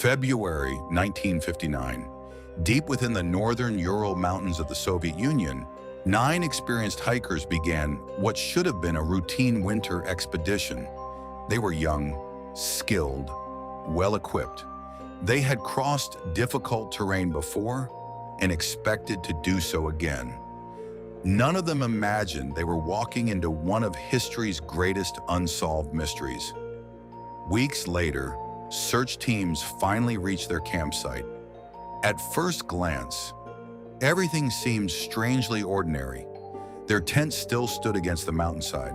February 1959, deep within the northern Ural Mountains of the Soviet Union, 9 experienced hikers began what should have been a routine winter expedition. They were young, skilled, well-equipped. They had crossed difficult terrain before and expected to do so again. None of them imagined they were walking into one of history's greatest unsolved mysteries. Weeks later, search teams finally reached their campsite. At first glance, everything seemed strangely ordinary. Their tent still stood against the mountainside.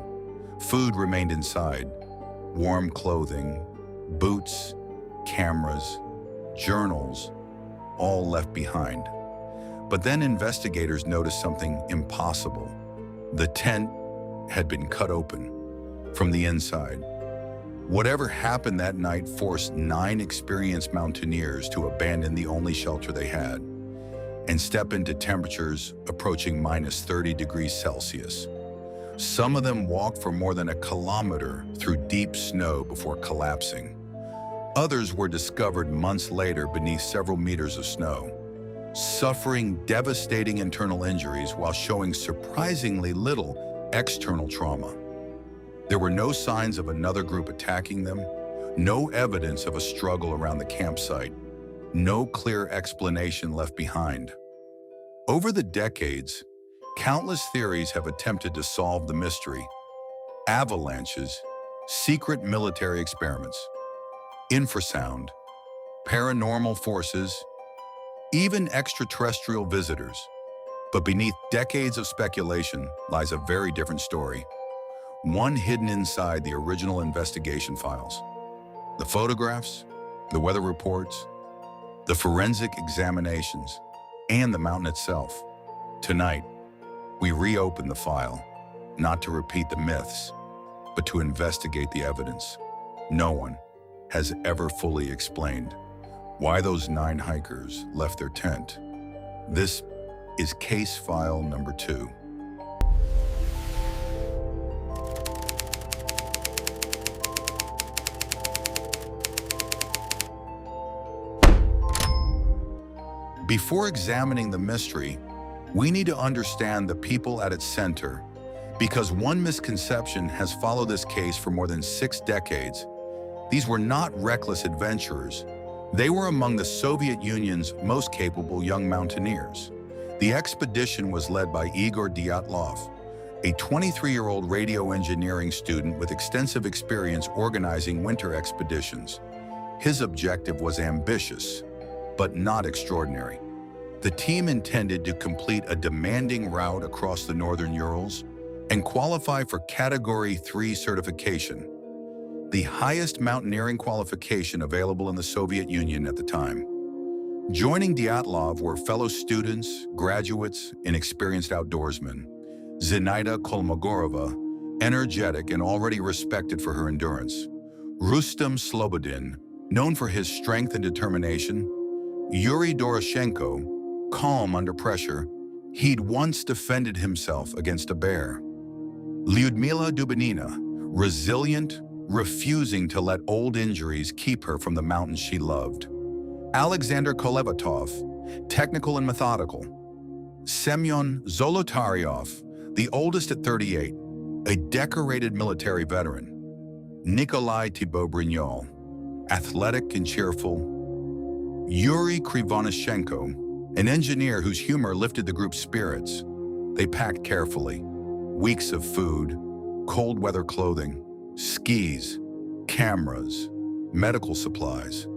Food remained inside. Warm clothing, boots, cameras, journals, all left behind. But then investigators noticed something impossible. The tent had been cut open from the inside. Whatever happened that night forced 9 experienced mountaineers to abandon the only shelter they had and step into temperatures approaching minus 30 degrees Celsius. Some of them walked for more than a kilometer through deep snow before collapsing. Others were discovered months later beneath several meters of snow, suffering devastating internal injuries while showing surprisingly little external trauma. There were no signs of another group attacking them, no evidence of a struggle around the campsite, no clear explanation left behind. Over the decades, countless theories have attempted to solve the mystery. Avalanches, secret military experiments, infrasound, paranormal forces, even extraterrestrial visitors. But beneath decades of speculation lies a very different story. One hidden inside the original investigation files. The photographs, the weather reports, the forensic examinations, and the mountain itself. Tonight, we reopen the file, not to repeat the myths, but to investigate the evidence. No one has ever fully explained why those 9 hikers left their tent. This is case file number 2. Before examining the mystery, we need to understand the people at its center, because one misconception has followed this case for more than 6 decades. These were not reckless adventurers. They were among the Soviet Union's most capable young mountaineers. The expedition was led by Igor Dyatlov, a 23-year-old radio engineering student with extensive experience organizing winter expeditions. His objective was ambitious, but not extraordinary. The team intended to complete a demanding route across the northern Urals and qualify for Category 3 certification, the highest mountaineering qualification available in the Soviet Union at the time. Joining Dyatlov were fellow students, graduates, and experienced outdoorsmen. Zinaida Kolmogorova, energetic and already respected for her endurance. Rustem Slobodin, known for his strength and determination. Yuri Doroshenko, calm under pressure. He'd once defended himself against a bear. Lyudmila Dubinina, resilient, refusing to let old injuries keep her from the mountains she loved. Alexander Kolevatov, technical and methodical. Semyon Zolotaryov, the oldest at 38, a decorated military veteran. Nikolai Thibault-Brignol, athletic and cheerful. Yuri Krivonishenko, an engineer whose humor lifted the group's spirits. They packed carefully. Weeks of food, cold weather clothing, skis, cameras, medical supplies.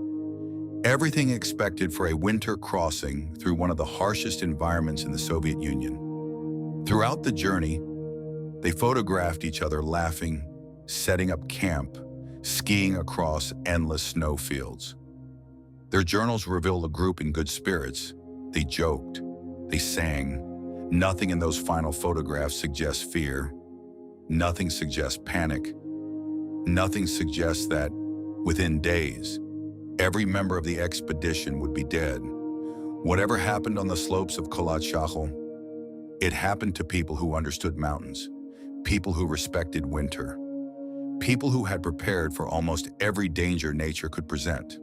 Everything expected for a winter crossing through one of the harshest environments in the Soviet Union. Throughout the journey, they photographed each other laughing, setting up camp, skiing across endless snowfields. Their journals reveal a group in good spirits. They joked, they sang. Nothing in those final photographs suggests fear. Nothing suggests panic. Nothing suggests that, within days, every member of the expedition would be dead. Whatever happened on the slopes of Kholat Syakhl, it happened to people who understood mountains, people who respected winter, people who had prepared for almost every danger nature could present.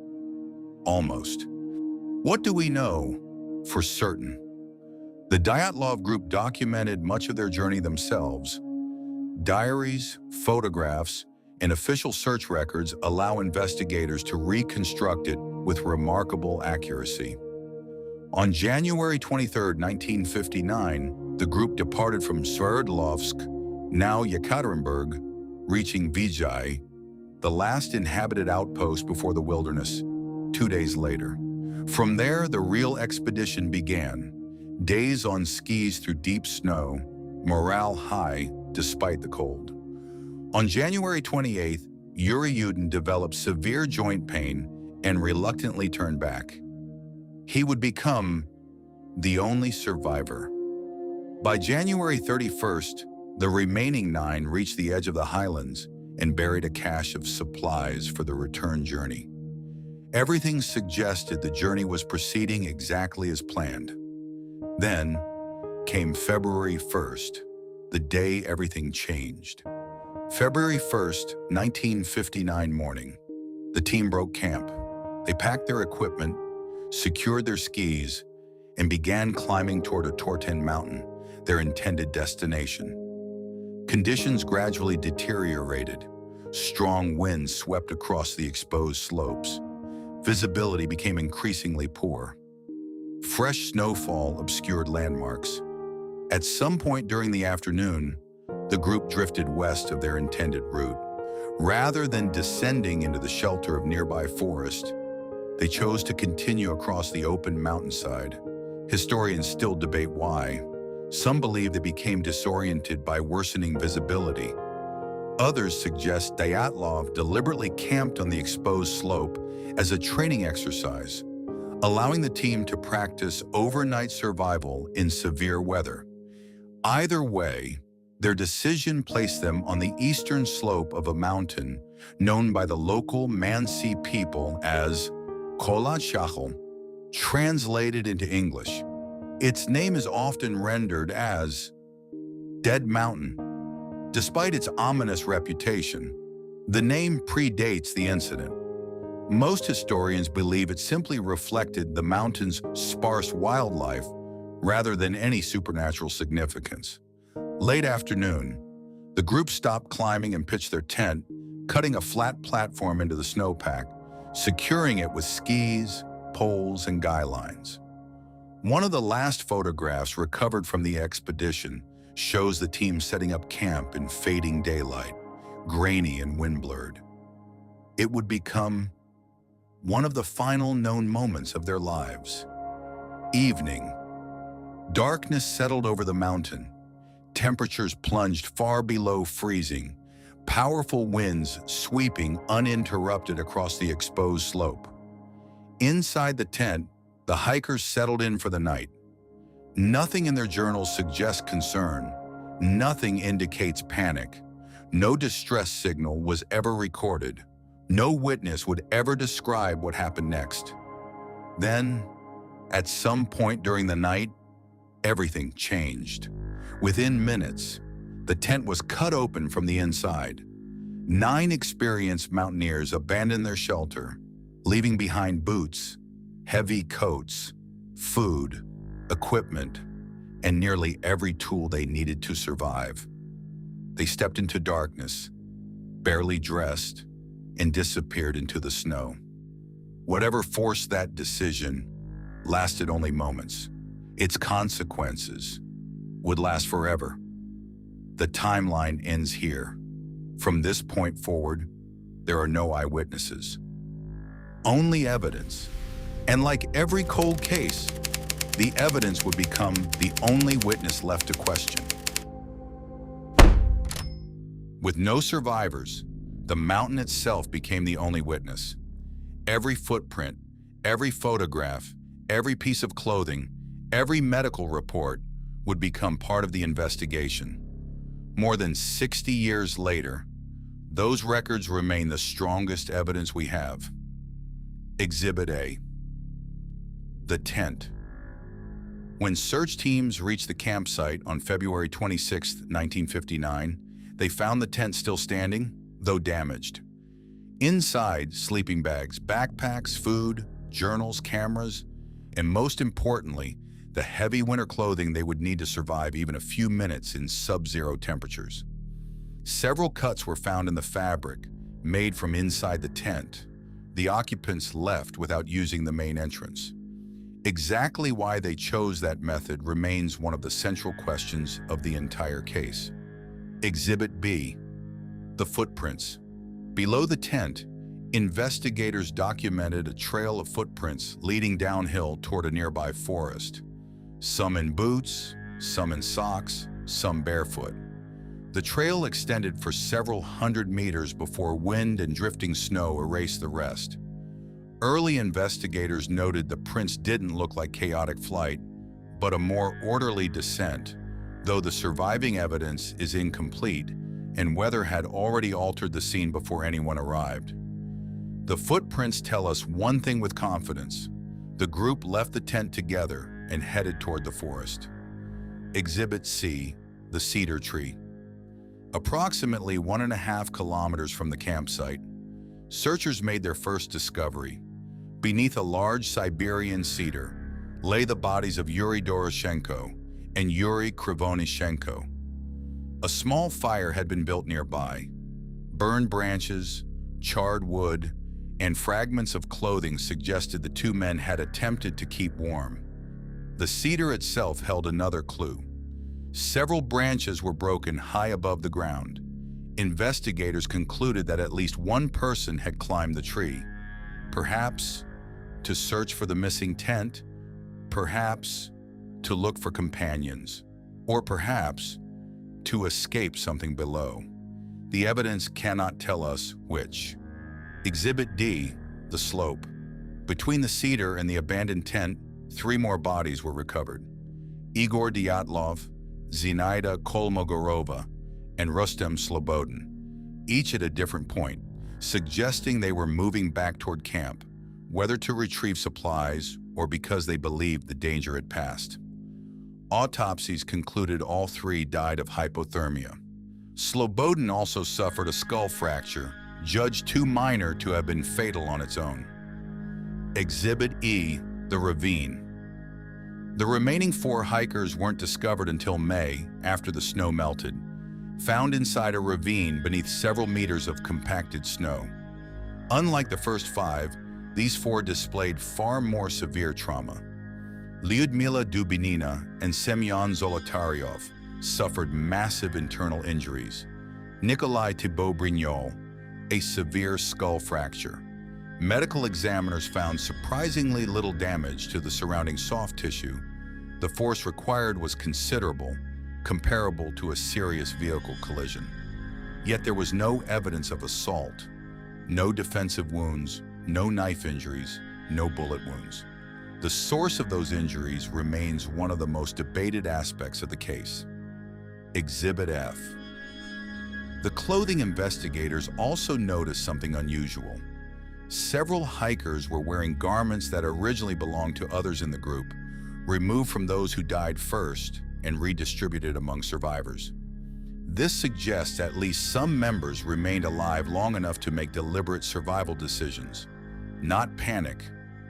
Almost. What do we know for certain? The Dyatlov group documented much of their journey themselves. Diaries, photographs, and official search records allow investigators to reconstruct it with remarkable accuracy. On January 23, 1959, the group departed from Sverdlovsk, now Yekaterinburg, reaching Vijay, the last inhabited outpost before the wilderness, 2 days later. From there, the real expedition began. Days on skis through deep snow, morale high despite the cold. On January 28th, Eerie developed severe joint pain and reluctantly turned back. He would become the only survivor. By January 31st, the remaining 9 reached the edge of the highlands and buried a cache of supplies for the return journey. Everything suggested the journey was proceeding exactly as planned. Then came February 1st, the day everything changed. February 1st, 1959 morning, the team broke camp. They packed their equipment, secured their skis, and began climbing toward a Torten mountain, their intended destination. Conditions gradually deteriorated. Strong winds swept across the exposed slopes. Visibility became increasingly poor. Fresh snowfall obscured landmarks. At some point during the afternoon, the group drifted west of their intended route. Rather than descending into the shelter of nearby forest, they chose to continue across the open mountainside. Historians still debate why. Some believe they became disoriented by worsening visibility. Others suggest Dyatlov deliberately camped on the exposed slope as a training exercise, allowing the team to practice overnight survival in severe weather. Either way, their decision placed them on the eastern slope of a mountain known by the local Mansi people as Kholat Syakhl, translated into English. Its name is often rendered as Dead Mountain. Despite its ominous reputation, the name predates the incident. Most historians believe it simply reflected the mountain's sparse wildlife rather than any supernatural significance. Late afternoon, the group stopped climbing and pitched their tent, cutting a flat platform into the snowpack, securing it with skis, poles, and guy lines. One of the last photographs recovered from the expedition shows the team setting up camp in fading daylight, grainy and wind-blurred. It would become one of the final known moments of their lives. Evening. Darkness settled over the mountain. Temperatures plunged far below freezing, powerful winds sweeping uninterrupted across the exposed slope. Inside the tent, the hikers settled in for the night. Nothing in their journals suggests concern. Nothing indicates panic. No distress signal was ever recorded. No witness would ever describe what happened next. Then, at some point during the night, everything changed. Within minutes, the tent was cut open from the inside. 9 experienced mountaineers abandoned their shelter, leaving behind boots, heavy coats, food, equipment, and nearly every tool they needed to survive. They stepped into darkness, barely dressed, and disappeared into the snow. Whatever forced that decision lasted only moments. Its consequences would last forever. The timeline ends here. From this point forward, there are no eyewitnesses. Only evidence. And like every cold case, the evidence would become the only witness left to question. With no survivors, the mountain itself became the only witness. Every footprint, every photograph, every piece of clothing, every medical report would become part of the investigation. More than 60 years later, those records remain the strongest evidence we have. Exhibit A. The tent. When search teams reached the campsite on February 26, 1959, they found the tent still standing, though damaged. Inside, sleeping bags, backpacks, food, journals, cameras, and most importantly, the heavy winter clothing they would need to survive even a few minutes in sub-zero temperatures. Several cuts were found in the fabric, made from inside the tent. The occupants left without using the main entrance. Exactly why they chose that method remains one of the central questions of the entire case. Exhibit B, the footprints. Below the tent, investigators documented a trail of footprints leading downhill toward a nearby forest. Some in boots, some in socks, some barefoot. The trail extended for several hundred meters before wind and drifting snow erased the rest. Early investigators noted the prints didn't look like chaotic flight, but a more orderly descent, though the surviving evidence is incomplete and weather had already altered the scene before anyone arrived. The footprints tell us one thing with confidence. The group left the tent together and headed toward the forest. Exhibit C, the cedar tree. Approximately 1.5 kilometers from the campsite, searchers made their first discovery. Beneath a large Siberian cedar lay the bodies of Yuri Doroshenko and Yuri Krivonishenko. A small fire had been built nearby. Burned branches, charred wood, and fragments of clothing suggested the two men had attempted to keep warm. The cedar itself held another clue. Several branches were broken high above the ground. Investigators concluded that at least one person had climbed the tree, perhaps to search for the missing tent, perhaps to look for companions, or perhaps to escape something below. The evidence cannot tell us which. Exhibit D, the slope. Between the cedar and the abandoned tent, 3 more bodies were recovered. Igor Dyatlov, Zinaida Kolmogorova, and Rustem Slobodin, each at a different point, suggesting they were moving back toward camp, whether to retrieve supplies or because they believed the danger had passed. Autopsies concluded all 3 died of hypothermia. Slobodin also suffered a skull fracture, judged too minor to have been fatal on its own. Exhibit E, the ravine. The remaining 4 hikers weren't discovered until May, after the snow melted, found inside a ravine beneath several meters of compacted snow. Unlike the first 5, these 4 displayed far more severe trauma. Lyudmila Dubinina and Semyon Zolotaryov suffered massive internal injuries. Nikolai Thibault-Brignol, a severe skull fracture. Medical examiners found surprisingly little damage to the surrounding soft tissue. The force required was considerable, comparable to a serious vehicle collision. Yet there was no evidence of assault, no defensive wounds, no knife injuries, no bullet wounds. The source of those injuries remains one of the most debated aspects of the case. Exhibit F. The clothing investigators also noticed something unusual. Several hikers were wearing garments that originally belonged to others in the group, removed from those who died first and redistributed among survivors. This suggests at least some members remained alive long enough to make deliberate survival decisions, not panic,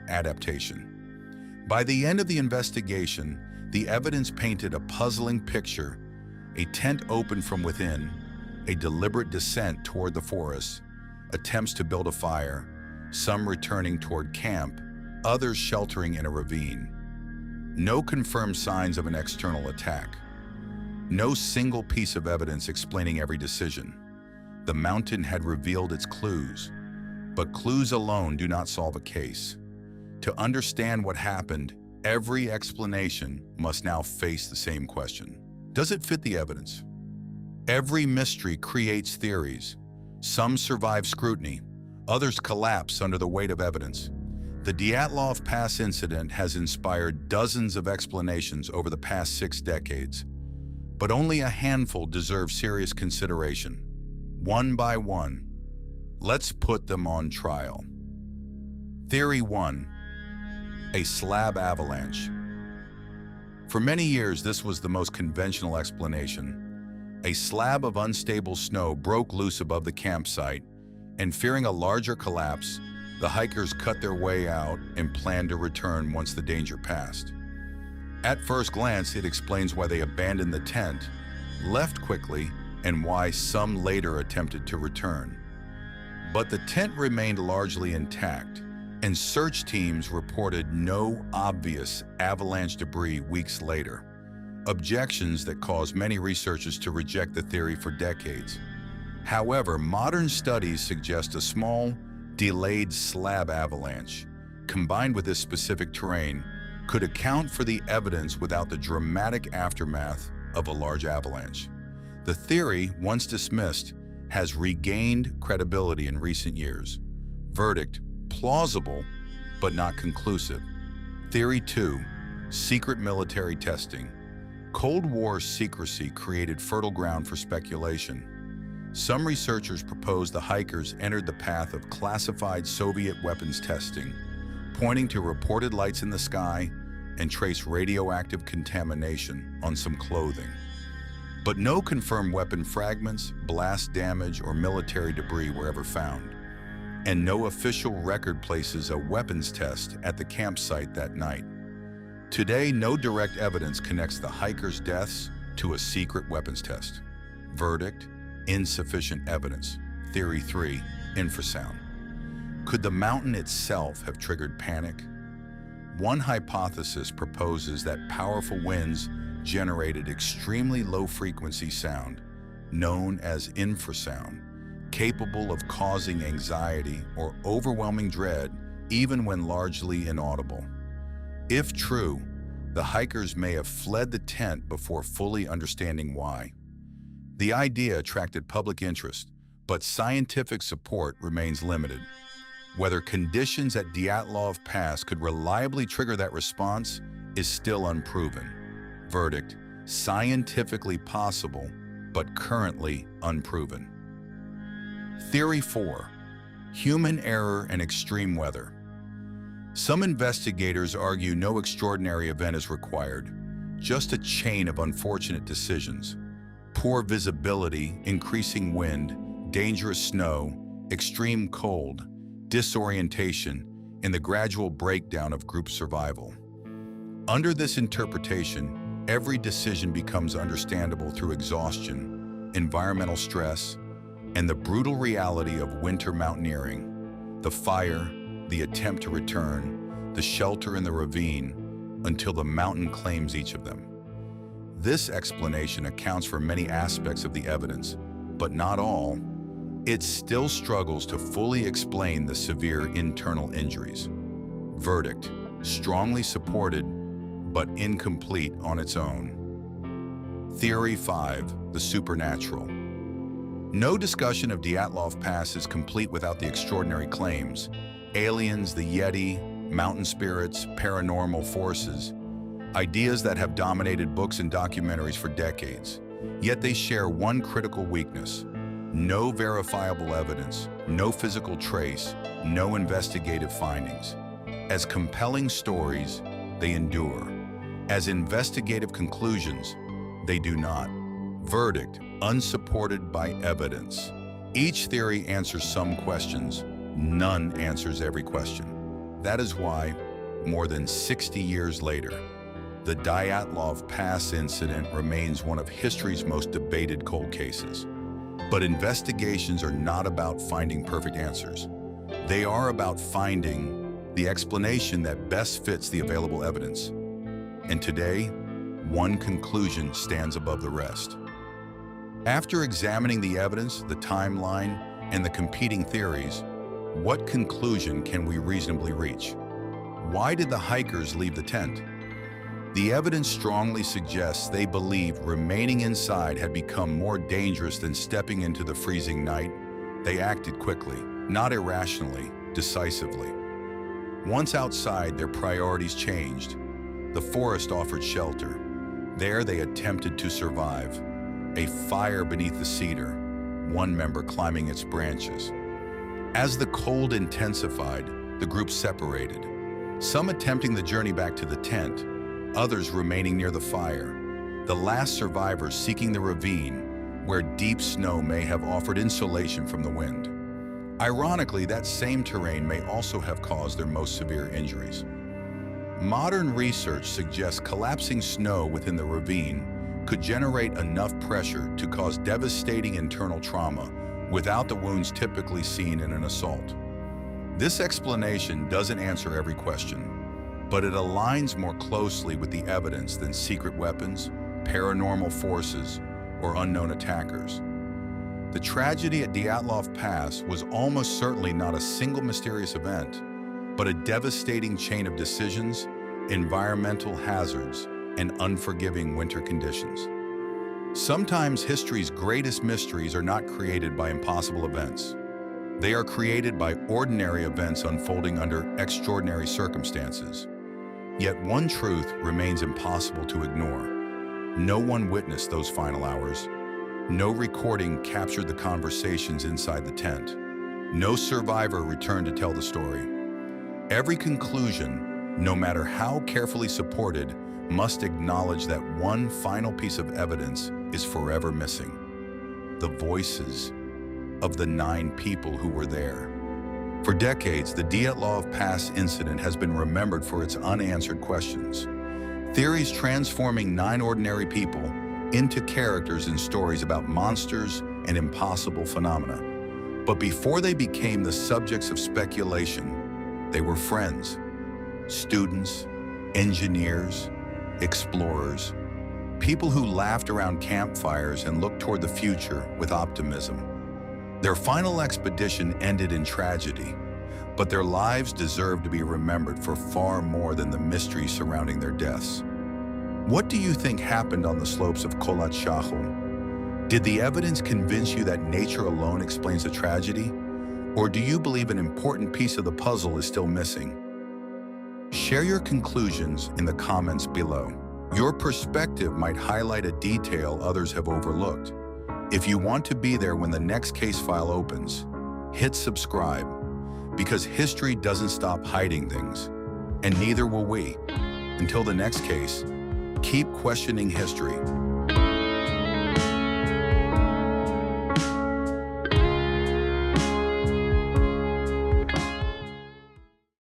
adaptation. By the end of the investigation, the evidence painted a puzzling picture: a tent opened from within, a deliberate descent toward the forest, attempts to build a fire, some returning toward camp, others sheltering in a ravine. No confirmed signs of an external attack. No single piece of evidence explaining every decision. The mountain had revealed its clues, but clues alone do not solve a case. To understand what happened, every explanation must now face the same question. Does it fit the evidence? Every mystery creates theories. Some survive scrutiny, others collapse under the weight of evidence. The Dyatlov Pass Incident has inspired dozens of explanations over the past 6 decades, but only a handful deserve serious consideration. One by one, let's put them on trial. Theory 1. A slab avalanche. For many years, this was the most conventional explanation. A slab of unstable snow broke loose above the campsite, and fearing a larger collapse, The hikers cut their way out and planned to return once the danger passed. At first glance, it explains why they abandoned the tent, left quickly, and why some later attempted to return. But the tent remained largely intact, and search teams reported no obvious avalanche debris weeks later, objections that caused many researchers to reject the theory for decades. However, modern studies suggest a small, delayed slab avalanche, combined with this specific terrain, could account for the evidence without the dramatic aftermath of a large avalanche. The theory, once dismissed, has regained credibility in recent years. Verdict: plausible, but not conclusive. Theory 2, secret military testing. Cold War secrecy created fertile ground for speculation. Some researchers propose the hikers entered the path of classified Soviet weapons testing, pointing to reported lights in the sky and trace radioactive contamination on some clothing. But no confirmed weapon fragments, blast damage, or military debris were ever found, and no official record places a weapons test at the campsite that night. Today, no direct evidence connects the hikers' deaths to a secret weapons test. Verdict: insufficient evidence. Theory 3, infrasound. Could the mountain itself have triggered panic? One hypothesis proposes that powerful winds generated extremely low-frequency sound, known as infrasound, capable of causing anxiety or overwhelming dread even when largely inaudible. If true, the hikers may have fled the tent before fully understanding why. The idea attracted public interest, but scientific support remains limited. Whether conditions at Dyatlov Pass could reliably trigger that response is still unproven. Verdict: scientifically possible, but currently unproven. Theory 4, human error and extreme weather. Some investigators argue no extraordinary event is required, just a chain of unfortunate decisions. Poor visibility, increasing wind, dangerous snow, extreme cold, disorientation, and the gradual breakdown of group survival. Under this interpretation, every decision becomes understandable through exhaustion, environmental stress, and the brutal reality of winter mountaineering: the fire, the attempt to return, the shelter in the ravine, until the mountain claims each of them. This explanation accounts for many aspects of the evidence, but not all. It still struggles to fully explain the severe internal injuries. Verdict: strongly supported, but incomplete on its own. Theory 5, the supernatural. No discussion of Dyatlov Pass is complete without the extraordinary claims. Aliens, the Yeti, mountain spirits, paranormal forces. Ideas that have dominated books and documentaries for decades. Yet they share one critical weakness: no verifiable evidence, no physical trace, no investigative findings. As compelling stories, they endure. As investigative conclusions, they do not. Verdict: unsupported by evidence. Each theory answers some questions, none answers every question. That is why, more than 60 years later, the Dyatlov Pass Incident remains one of history's most debated cold cases. But investigations are not about finding perfect answers. They are about finding the explanation that best fits the available evidence. And today, one conclusion stands above the rest. After examining the evidence, the timeline, and the competing theories, what conclusion can we reasonably reach? Why did the hikers leave the tent? The evidence strongly suggests they believed remaining inside had become more dangerous than stepping into the freezing night. They acted quickly, not irrationally, decisively. Once outside, their priorities changed. The forest offered shelter. There they attempted to survive. A fire beneath the cedar, one member climbing its branches. As the cold intensified, the group separated, some attempting the journey back to the tent, others remaining near the fire, the last survivors seeking the ravine, where deep snow may have offered insulation from the wind. Ironically, that same terrain may also have caused their most severe injuries. Modern research suggests collapsing snow within the ravine could generate enough pressure to cause devastating internal trauma without the wounds typically seen in an assault. This explanation doesn't answer every question, but it aligns more closely with the evidence than secret weapons, paranormal forces, or unknown attackers. The tragedy at Dyatlov Pass was almost certainly not a single mysterious event, but a devastating chain of decisions, environmental hazards, and unforgiving winter conditions. Sometimes history's greatest mysteries are not created by impossible events. They are created by ordinary events unfolding under extraordinary circumstances. Yet one truth remains impossible to ignore. No one witnessed those final hours. No recording captured the conversations inside the tent. No survivor returned to tell the story. Every conclusion, no matter how carefully supported, must acknowledge that one final piece of evidence is forever missing: the voices of the 9 people who were there. For decades, the Dyatlov Pass Incident has been remembered for its unanswered questions. Theories transforming 9 ordinary people into characters in stories about monsters and impossible phenomena. But before they became the subjects of speculation, they were friends, students, engineers, explorers, people who laughed around campfires and looked toward the future with optimism. Their final expedition ended in tragedy, but their lives deserve to be remembered for far more than the mystery surrounding their deaths. What do you think happened on the slopes of Kholat Syakhl? Did the evidence convince you that nature alone explains the tragedy? Or do you believe an important piece of the puzzle is still missing? Share your conclusions in the comments below. Your perspective might highlight a detail others have overlooked. If you want to be there when the next case file opens, hit subscribe, because history doesn't stop hiding things, and neither will we. Until the next case, keep questioning history.